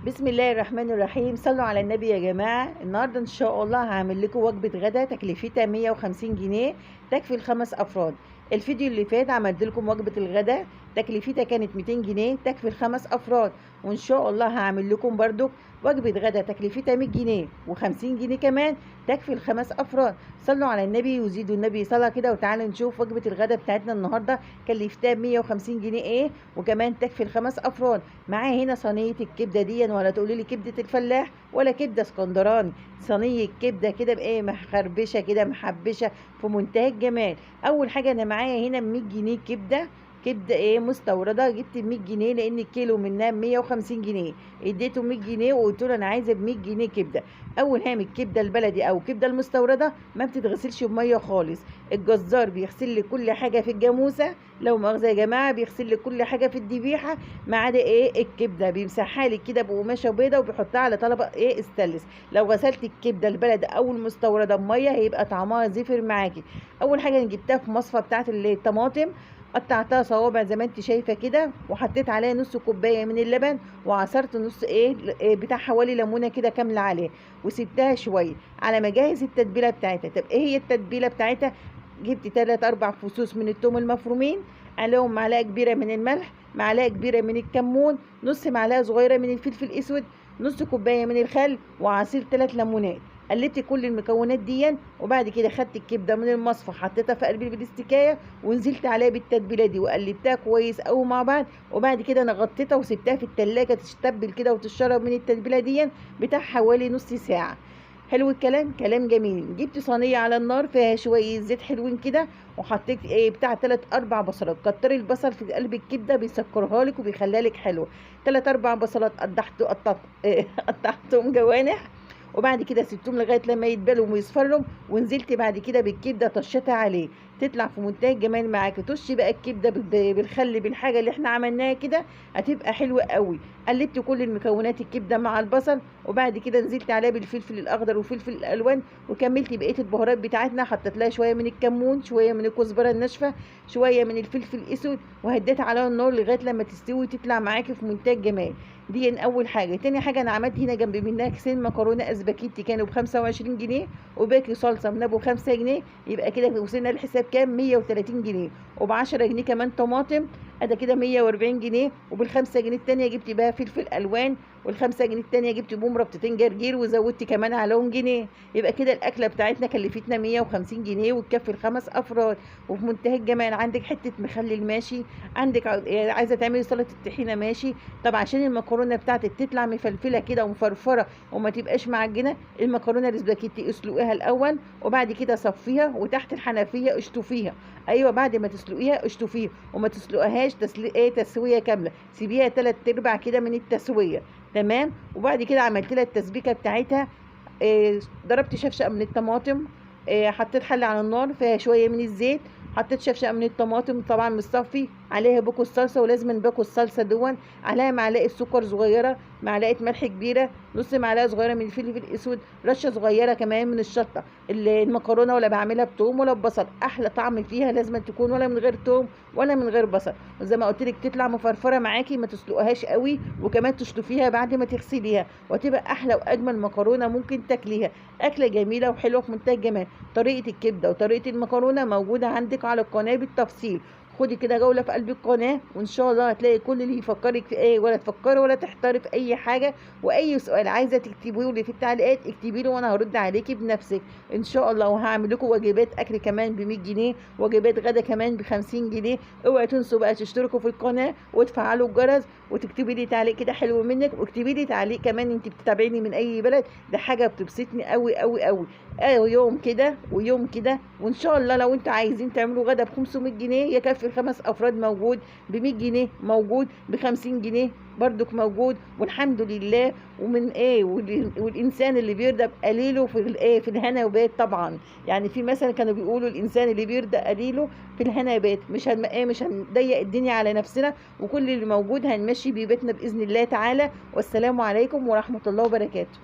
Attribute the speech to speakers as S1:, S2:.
S1: بسم الله الرحمن الرحيم. صلوا على النبي يا جماعة. النهاردة إن شاء الله هعمل لكم وجبة غدا تكلفتها 150 جنيه تكفي ل5 أفراد. الفيديو اللي فات عملت لكم وجبة الغدا تكلفتها كانت 200 جنيه تكفي ل5 أفراد، وإن شاء الله هعمل لكم برضو وجبة غدا تكلفتها 100 جنيه و50 جنيه كمان تكفي ل5 أفراد. صلوا على النبي وزيدوا النبي صلاة كده، وتعالوا نشوف وجبة الغدا بتاعتنا النهاردة كلفتها 150 جنيه إيه وكمان تكفي ل5 أفراد. معايا هنا صينية الكبدة دي، ولا تقولي لي كبدة الفلاح ولا كبدة اسكندراني، صينية كبدة كده بإيه مخربشة كده محبشة في منتهى الجمال. أول حاجة أنا معايا هنا 100 جنيه كبده ايه مستورده، جبت 100 جنيه لان الكيلو منها 150 جنيه، اديته 100 جنيه وقلت له انا عايزه ب 100 جنيه كبده. اول هام الكبده البلدي او الكبده المستورده ما بتتغسلش بميه خالص، الجزار بيغسل لي كل حاجه في الجاموسه، لو مؤاخذه يا جماعه بيغسل لي كل حاجه في الذبيحه ما عدا ايه الكبده، بيمسحها لي كده بقماشه بيضه وبيحطها على طبق ايه استانلس. لو غسلت الكبده البلدي او المستورده بميه هيبقى طعمها زفر معاكي. اول حاجه انا جبتها في مصفى بتاعه الطماطم، قطعتها صوابع زي ما انت شايفه كده، وحطيت عليها نص كوبايه من اللبن، وعصرت نص بتاع حوالي ليمونه كده كامله عليه، وسبتها شويه على ما اجهز التتبيله بتاعتها. طب ايه هي التتبيله بتاعتها؟ جبت 3 4 فصوص من الثوم المفرومين، عليهم معلقه كبيره من الملح، معلقه كبيره من الكمون، نص معلقه صغيره من الفلفل الاسود، نص كوبايه من الخل، وعصير 3 ليمونات. قلبت كل المكونات دي، وبعد كده خدت الكبده من المصفى حطيتها في قلب البلاستيكايه ونزلت عليها بالتتبيله دي وقلبتها كويس قوي مع بعض، وبعد كده انا غطيتها وسبتها في التلاجة تتبل كده وتشرب من التتبيله دي بتاع حوالي نص ساعه. حلو الكلام، كلام جميل. جبت صينيه على النار فيها شويه زيت حلوين كده، وحطيت بتاع 3 4 بصلات. كتري البصل في قلب الكبده بيسكرها لك وبيخليها لك حلوه. 3 4 بصلات قطعتهم جوانح، وبعد كده سبتهم لغايه لما يتبلوا ويصفروا، ونزلت بعد كده بالكبده طشتها عليه تطلع في منتهى الجمال معاكي. طشي بقى الكبده بالخل بالحاجه اللي احنا عملناها كده هتبقى حلوه قوي. قلبت كل المكونات الكبده مع البصل، وبعد كده نزلت عليها بالفلفل الاخضر وفلفل الالوان، وكملت بقيه البهارات بتاعتنا. حطيت لها شويه من الكمون، شويه من الكزبره الناشفه، شويه من الفلفل الاسود، وهديت عليها النار لغايه لما تستوي وتطلع معاكي في منتهى الجمال. دي اول حاجه. تاني حاجه انا عملت هنا جنب منها كيسين مكرونه اسباجيتي كانوا ب 25 جنيه، وباكي صلصه من ابو 5 جنيه، يبقى كده وصلنا الحساب كام؟ 130 جنيه، وب 10 جنيه كمان طماطم، ادي كده 140 جنيه. وبال5 جنيه التانيه جبت بقى فلفل الوان، وال5 جنيه التانيه جبت بوم ربطتين جرجير وزودت كمان عليهم جنيه، يبقى كده الاكله بتاعتنا كلفتنا 150 جنيه وتكفي ل5 افراد. وفي منتهى الجمال. عندك حته مخلل ماشي، عندك عايزه تعملي سلطه الطحينه ماشي. طب عشان المكرونه بتاعتك تطلع مفلفله كده ومفرفره وما تبقاش معجنه، المكرونه الاسباجيتي اسلقيها الاول، وبعد كده صفيها وتحت الحنفيه اشطفيها. ايوه بعد ما تسلقيها اشطفيها، وما تسلقهاش تسويه كامله، سيبيها 3/4 كده من التسويه. تمام. وبعد كده عملت لها التسبيكه بتاعتها. ضربت شفشق من الطماطم، حطيت حله على النار فيها شويه من الزيت، حطيت شفشق من الطماطم طبعا مصفي، عليها باكو الصلصه، ولازم باكو الصلصه دون، عليها معلقه سكر صغيره، معلقه ملح كبيره، نص معلقه صغيره من الفلفل الاسود، رشه صغيره كمان من الشطه. المكرونه ولا بعملها بتوم ولا ببصل، احلى طعم فيها لازم تكون ولا من غير توم ولا من غير بصل. وزي ما قلت لك تطلع مفرفره معاكي، ما تسلقهاش قوي، وكمان تشطفيها بعد ما تغسليها، وتبقى احلى واجمل مكرونه ممكن تاكليها. اكله جميله وحلوه في منتهى الجمال. طريقه الكبده وطريقه المكرونه موجوده عندك على القناه بالتفصيل، خدي كده جوله في قلب القناه، وان شاء الله هتلاقي كل اللي يفكرك في ايه، ولا تفكري ولا تحتاري في اي حاجه. واي سؤال عايزه تكتبيه لي في التعليقات اكتبي له وانا هرد عليكي بنفسك ان شاء الله. وهعمل لكم وجبات اكل كمان ب 100 جنيه، وجبات غدا كمان ب 50 جنيه. اوعوا تنسوا بقى تشتركوا في القناه وتفعلوا الجرس، وتكتبي لي تعليق كده حلو منك، واكتبي لي تعليق كمان انت بتتابعيني من اي بلد، ده حاجه بتبسطني قوي قوي قوي. يوم كده ويوم كده. وان شاء الله لو انتوا عايزين تعملوا غدا ب 500 جنيه يكفي ال5 افراد، موجود ب 100 جنيه، موجود ب 50 جنيه برضك موجود، والحمد لله. ومن والانسان اللي بيرضى بقليله في الهنا وبات طبعا. يعني في مثلا كانوا بيقولوا الانسان اللي بيرضى قليله في الهنا بات. مش هنضيق الدنيا على نفسنا، وكل اللي موجود هنمشي بيه بيتنا باذن الله تعالى. والسلام عليكم ورحمه الله وبركاته.